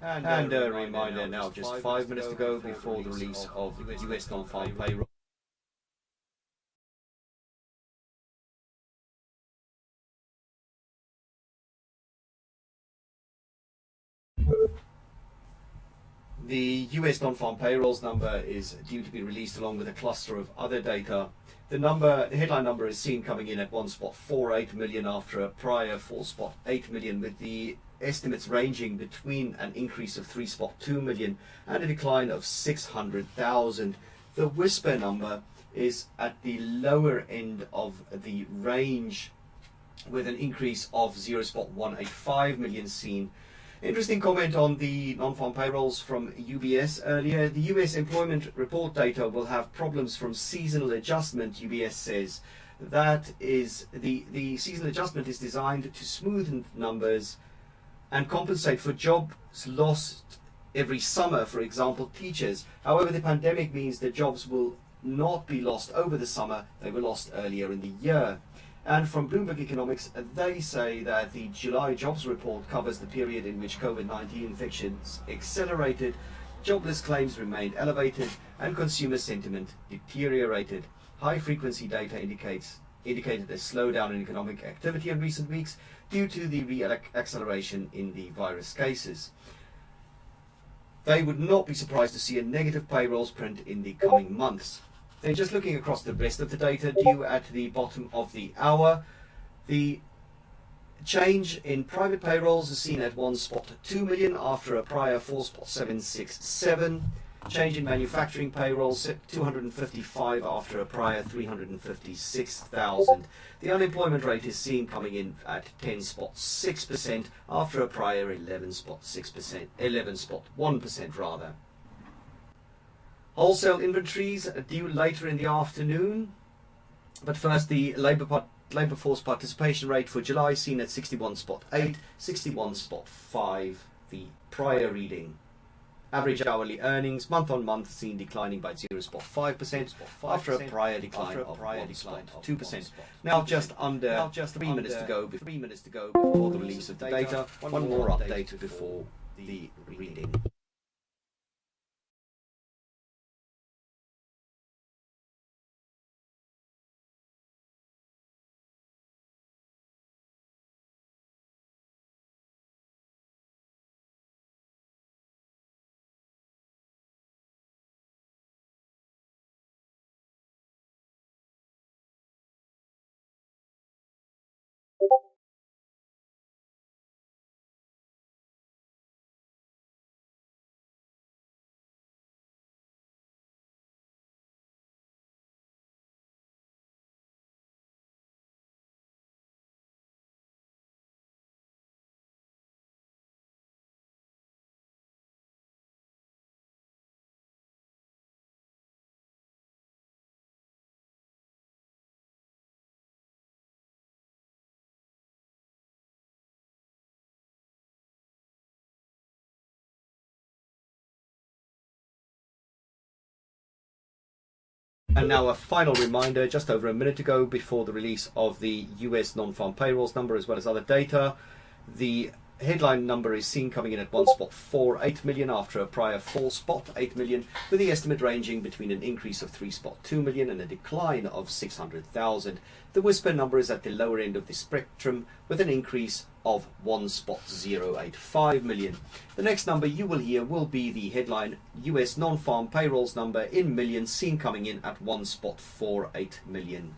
And a reminder now, just 5 minutes to go before the release of US non-farm payroll. The US non-farm payrolls number is due to be released along with a cluster of other data. The headline number is seen coming in at 1.48 million after a prior 4.8 million, with the estimates ranging between an increase of 3.2 million and a decline of 600,000. The whisper number is at the lower end of the range, with an increase of 0.185 million seen. Interesting comment on the non-farm payrolls from UBS earlier. The US employment report data will have problems from seasonal adjustment, UBS says. That is, the seasonal adjustment is designed to smoothen numbers and compensate for jobs lost every summer, for example, teachers. However, the pandemic means that jobs will not be lost over the summer, they were lost earlier in the year. And from Bloomberg Economics, they say that the July jobs report covers the period in which COVID-19 infections accelerated, jobless claims remained elevated, and consumer sentiment deteriorated. High-frequency data indicated a slowdown in economic activity in recent weeks due to the re-acceleration in the virus cases. They would not be surprised to see a negative payrolls print in the coming months. Then just looking across the rest of the data due at the bottom of the hour, the change in private payrolls is seen at 1.2 million after a prior 4.767. Change in manufacturing payrolls 255 after a prior 356,000. The unemployment rate is seen coming in at 10.6% after a prior 11.1% rather. Wholesale inventories are due later in the afternoon, but first the labour force participation rate for July seen at 61.8, 61.5 the prior reading. Average hourly earnings month on month seen declining by 0.5% after a prior decline of 1.2%. Now just 3 minutes to go before the release of the data. One more update before the reading. And now a final reminder, just over a minute ago before the release of the US non-farm payrolls number as well as other data, the headline number is seen coming in at 1.48 million after a prior 4.8 million, with the estimate ranging between an increase of 3.2 million and a decline of 600,000. The whisper number is at the lower end of the spectrum with an increase of 1.085 million. The next number you will hear will be the headline US non-farm payrolls number in millions, seen coming in at 1.48 million.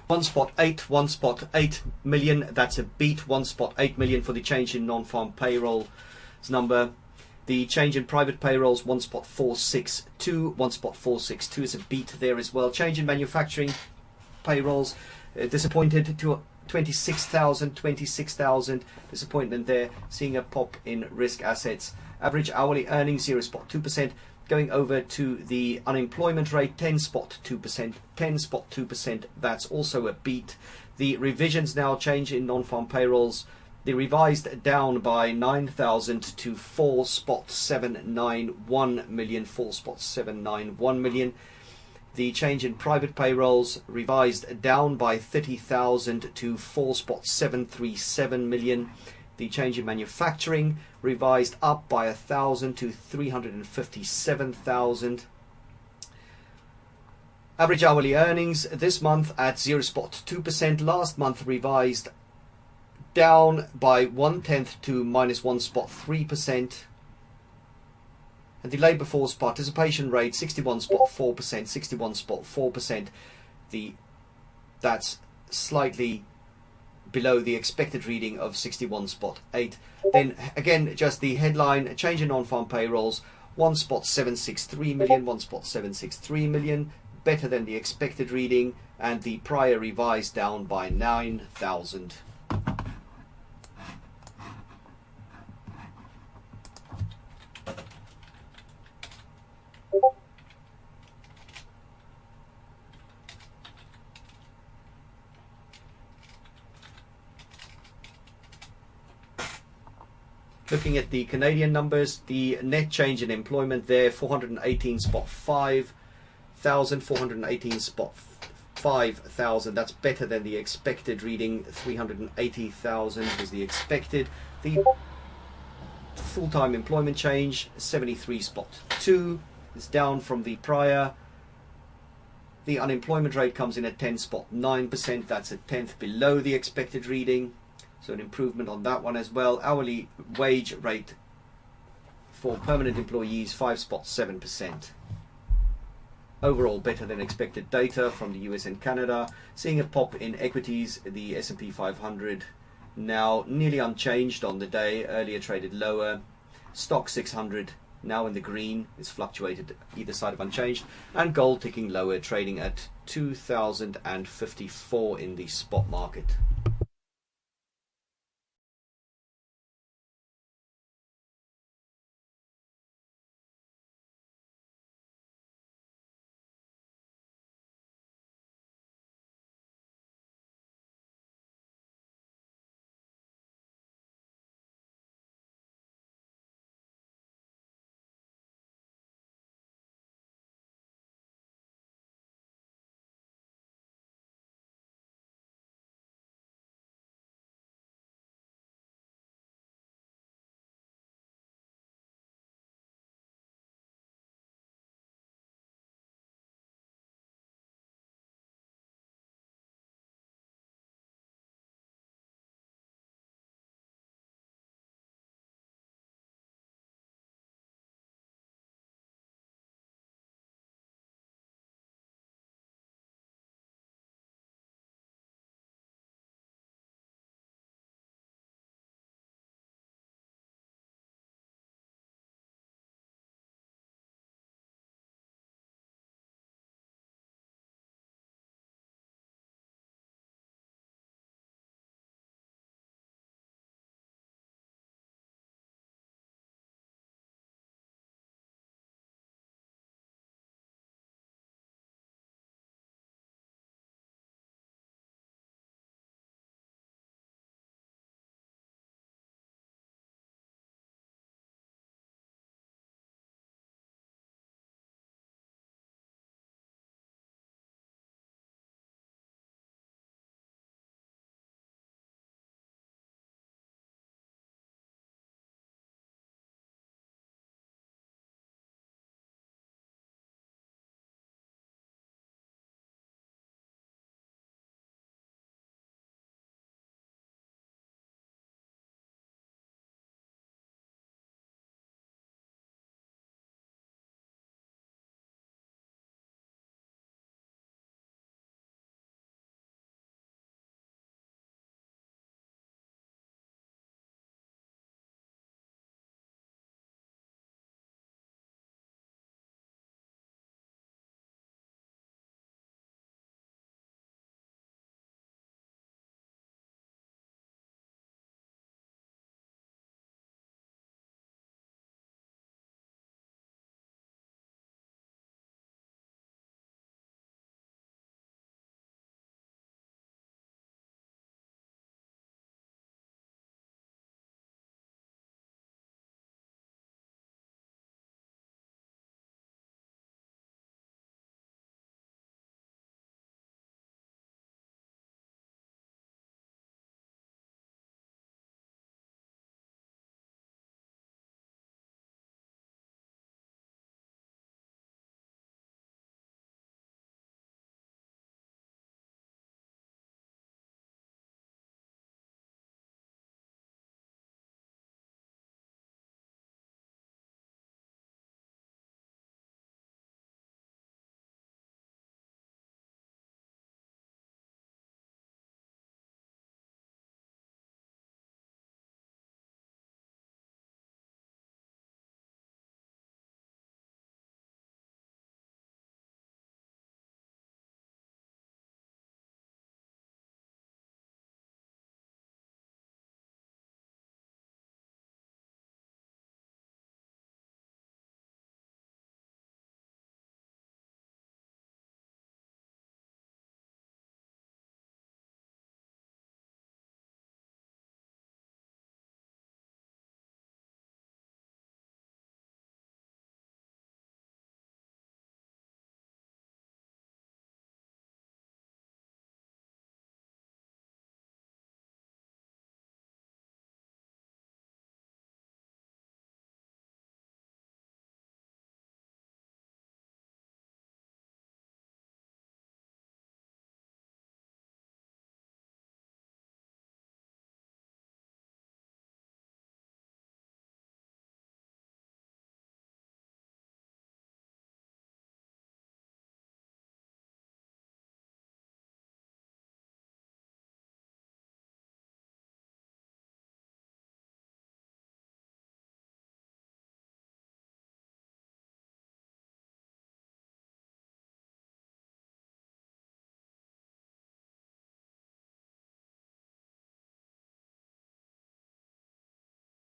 1.8 million. That's a beat. 1.8 million for the change in non-farm payrolls number. The change in private payrolls 1.462. 1.462 is a beat there as well. Change in manufacturing payrolls, disappointed to 26,000. Disappointment there. Seeing a pop in risk assets. Average hourly earnings 0.2%. Going over to the unemployment rate, 10.2%. 10.2%. That's also a beat. The revisions now change in non-farm payrolls. They revised down by 9,000 to 4.791 million. 4.791 million. The change in private payrolls revised down by 30,000 to 4.737 million. The change in manufacturing revised up by 1,000 to 357,000. Average hourly earnings this month at 0.2%. Last month revised down by 1/10 to -1.3%. And the labour force participation rate 61.4%. 61.4%. That's slightly below the expected reading of 61.8. Then again, just the headline, change in non-farm payrolls 1.763 million. 1.763 million, better than the expected reading, and the prior revised down by 9,000. Looking at the Canadian numbers, the net change in employment there, 418.5 thousand, 418.5 thousand. That's better than the expected reading. 380,000 was the expected. The full-time employment change, 73.2, is down from the prior. The unemployment rate comes in at 10.9%. That's a tenth below the expected reading. So an improvement on that one as well. Hourly wage rate for permanent employees 5.7%. Overall better than expected data from the US and Canada. Seeing a pop in equities, the S&P 500 now nearly unchanged on the day, earlier traded lower. Stock 600 now in the green, it's fluctuated either side of unchanged, and gold ticking lower, trading at 2,054 in the spot market.